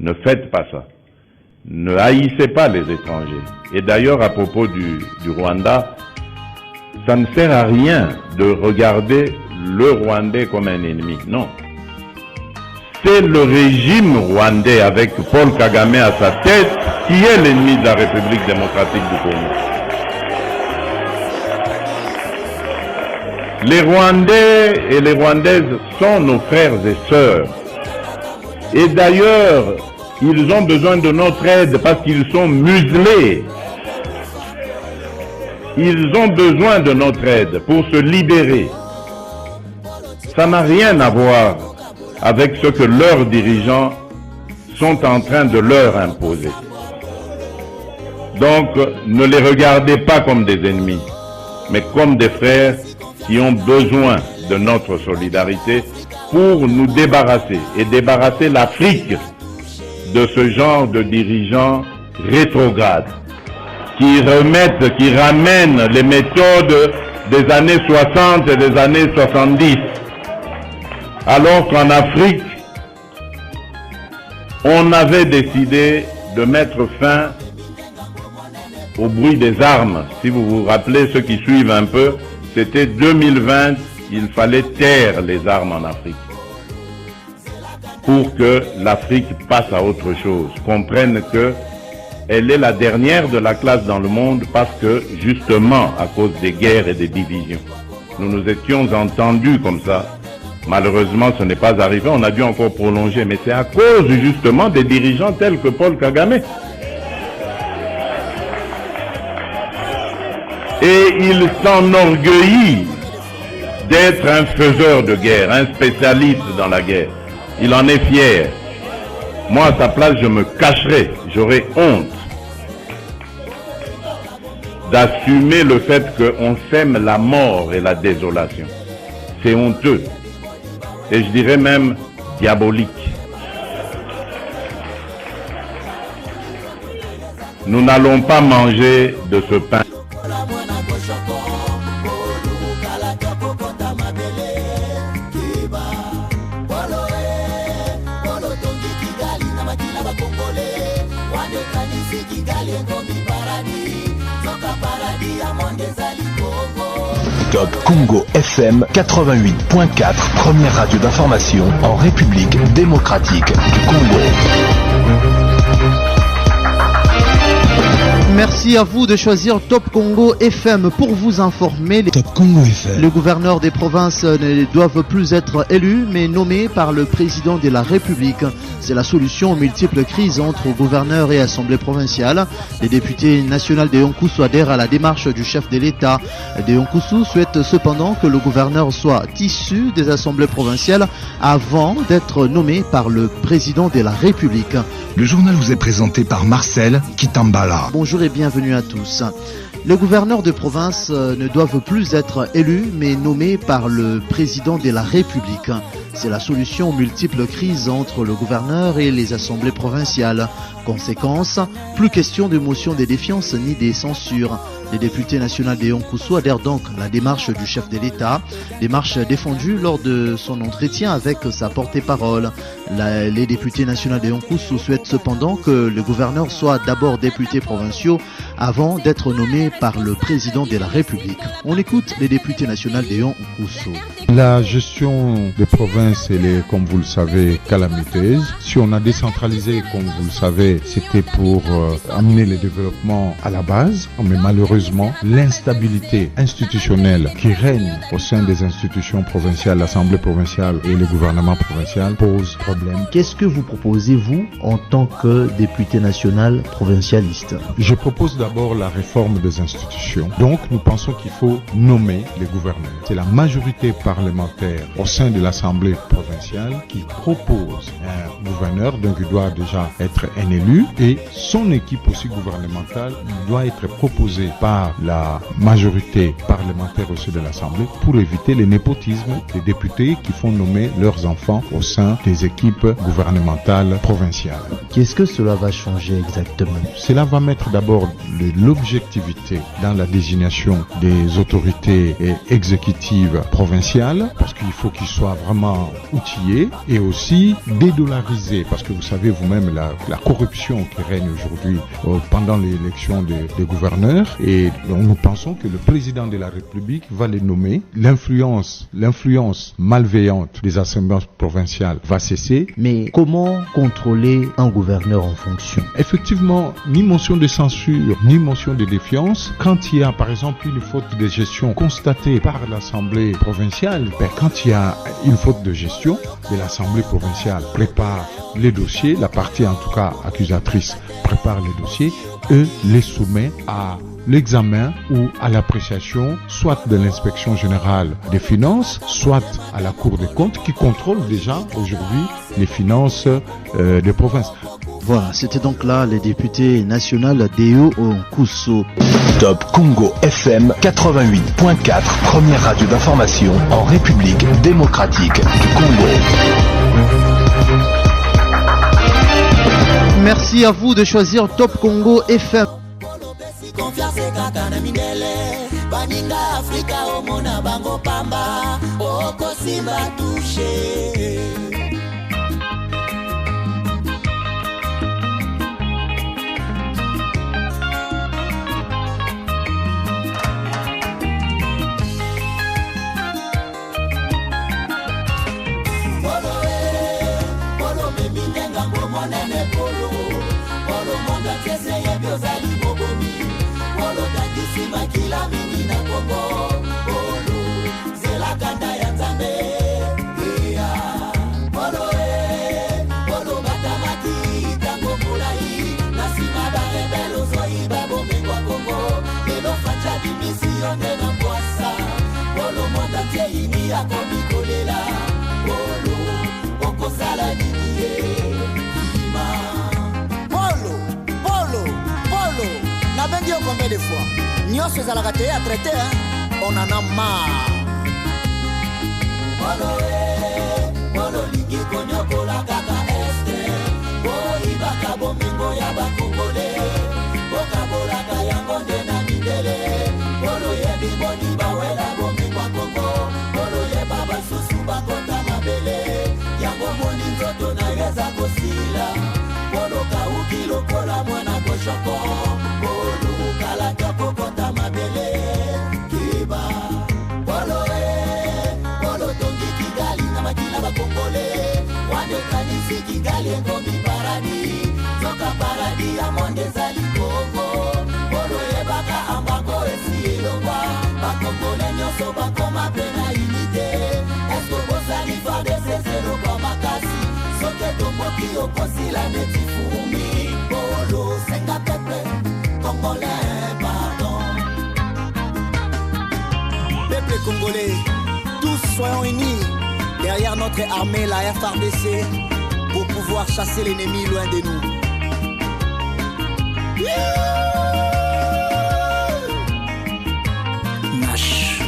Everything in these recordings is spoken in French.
Ne faites pas ça. Ne haïssez pas les étrangers. Et d'ailleurs, à propos du Rwanda, ça ne sert à rien de regarder le Rwandais comme un ennemi. Non. C'est le régime rwandais avec Paul Kagame à sa tête qui est l'ennemi de la République démocratique du Congo. Les Rwandais et les Rwandaises sont nos frères et sœurs. Et d'ailleurs, ils ont besoin de notre aide parce qu'ils sont muselés. Ils ont besoin de notre aide pour se libérer. Ça n'a rien à voir avec ce que leurs dirigeants sont en train de leur imposer. Donc, ne les regardez pas comme des ennemis, mais comme des frères qui ont besoin de notre solidarité pour nous débarrasser et débarrasser l'Afrique de ce genre de dirigeants rétrogrades qui ramènent les méthodes des années 60 et des années 70. Alors qu'en Afrique, on avait décidé de mettre fin au bruit des armes. Si vous vous rappelez, ceux qui suivent un peu, c'était 2020, il fallait taire les armes en Afrique pour que l'Afrique passe à autre chose, comprenne qu'elle est la dernière de la classe dans le monde parce que, justement, à cause des guerres et des divisions, nous nous étions entendus comme ça. Malheureusement, ce n'est pas arrivé, on a dû encore prolonger, mais c'est à cause justement des dirigeants tels que Paul Kagame. Et il s'enorgueillit d'être un faiseur de guerre, un spécialiste dans la guerre. Il en est fier. Moi, à sa place, je me cacherais, j'aurais honte d'assumer le fait qu'on sème la mort et la désolation. C'est honteux. Et je dirais même diabolique. Nous n'allons pas manger de ce pain. Top Congo FM 88.4, première radio d'information en République démocratique du Congo. Merci à vous de choisir Top Congo FM pour vous informer. Top Congo FM. Les gouverneurs des provinces ne doivent plus être élus, mais nommés par le président de la République. C'est la solution aux multiples crises entre gouverneurs et assemblées provinciales. Les députés nationaux de Yonkousou adhèrent à la démarche du chef de l'État. De Yonkousou souhaite cependant que le gouverneur soit issu des assemblées provinciales avant d'être nommé par le président de la République. Le journal vous est présenté par Marcel Kitambala. Bonjour et bienvenue à tous. Les gouverneurs de province ne doivent plus être élus, mais nommés par le président de la République. C'est la solution aux multiples crises entre le gouverneur et les assemblées provinciales. Conséquence, plus question de motion de défiance ni des censures. Les députés nationaux de Yonkousou adhèrent donc à la démarche du chef de l'État, démarche défendue lors de son entretien avec sa porte-parole. Les députés nationaux de Yonkousou souhaitent cependant que le gouverneur soit d'abord député provinciaux avant d'être nommé par le président de la République. On écoute les députés nationaux de Yonkousou. La gestion des provinces, elle est, comme vous le savez, calamiteuse. Si on a décentralisé, comme vous le savez, c'était pour amener le développement à la base, mais malheureusement, l'instabilité institutionnelle qui règne au sein des institutions provinciales, l'Assemblée provinciale et le gouvernement provincial pose problème. Qu'est-ce que vous proposez, vous, en tant que député national provincialiste? Je propose d'abord la réforme des institutions. Donc, nous pensons qu'il faut nommer les gouverneurs. C'est la majorité parlementaire au sein de l'Assemblée provinciale qui propose un gouverneur, donc il doit déjà être un élu, et son équipe aussi gouvernementale doit être proposée par par la majorité parlementaire au sein de l'Assemblée pour éviter le népotisme des députés qui font nommer leurs enfants au sein des équipes gouvernementales provinciales. Qu'est-ce que cela va changer exactement? Cela va mettre d'abord l'objectivité dans la désignation des autorités exécutives provinciales, parce qu'il faut qu'ils soient vraiment outillés, et aussi dédollariser, parce que vous savez vous-même la corruption qui règne aujourd'hui pendant l'élection des gouverneurs, et nous pensons que le président de la République va les nommer. L'influence malveillante des assemblées provinciales va cesser. Mais comment contrôler un gouverneur en fonction? Effectivement, ni motion de censure, ni motion de défiance. Quand il y a par exemple une faute de gestion constatée par l'Assemblée provinciale, quand il y a une faute de gestion, l'Assemblée provinciale prépare les dossiers, la partie en tout cas accusatrice prépare les dossiers et les soumet à l'examen ou à l'appréciation soit de l'inspection générale des finances, soit à la Cour des comptes qui contrôle déjà aujourd'hui les finances des provinces. Voilà, c'était donc là les députés nationaux Deo Nkusso. Top Congo FM 88.4, première radio d'information en République démocratique du Congo. Merci à vous de choisir Top Congo FM. Combien de fois Nyon se à traiter, hein? On en a marre. Polo ligi konyoko la kaka este. Ibaka bomingo ya bakongole. Boka bola kayango de na midele. Polo yebi boni bawela bomingo kongo. Polo yeba basusu bakota mabele. Yango moni nzoto na yeza kosila. Polo kauki lokola mwana koshoko. Polo kala kapokota mabele. Kiba Polo Polo tongi Kigali na makila bakongole. Wande kanisi Kigali ngomi paradi. Zoka paradi ya monde zali Kongo. Polo yebaka ambako esi ilongwa. Bakongole nyoso bakoma pena unité. Esko bozali fade sezero kwa makasi. Soke tomboki okosi la neti fumi. Polo senga pepe Congolais pardon. Peuple congolais, tous soyons unis derrière notre armée, la FARDC, pour pouvoir chasser l'ennemi loin de nous. Nash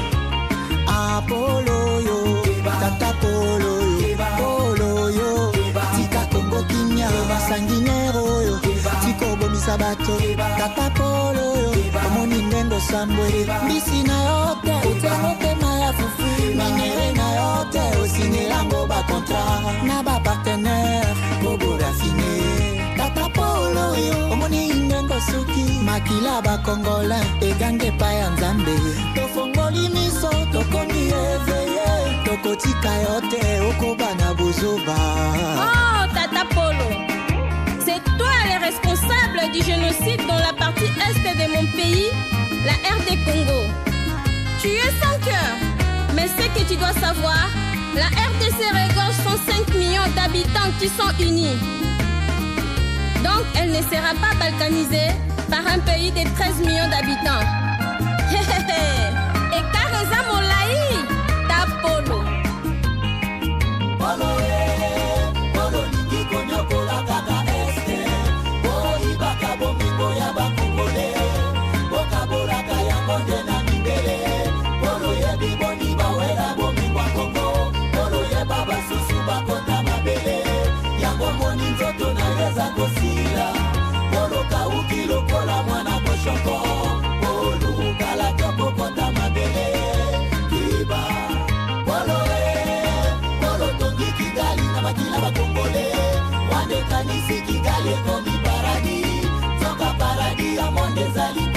Apollo yo, Tata Polo yo, Polo yo, Tika Congo Kinya, Sanguinero yo, Tiko Bomisabato, Tata Polo yo, Omoni Ndengo Sambwe, Mbisi na yote, Utemote maya fufu, Minere na yote, Osine lango ba contrat, na ba partenaire, Bobo raffiné, Tata Polo yo, Omoni Ndengo Suki, Makila ba Congolais, Egange pa ya Nzambe, Tofongoli miso, Tokomi éveillé, Tokotika yote, Okoba na bozoba. Oh, Tata Polo, c'est toi le responsable du génocide dans la partie est de mon pays, la RD Congo. Tu es sans cœur, mais ce que tu dois savoir, la RDC regorge 105 millions d'habitants qui sont unis. Donc elle ne sera pas balkanisée par un pays de 13 millions d'habitants. Et Kareza Molaï, ta Polo. Polo ligi konyoko la kaka este. Bo ibaka bomingo ya bakongole. Boka bolaka ezali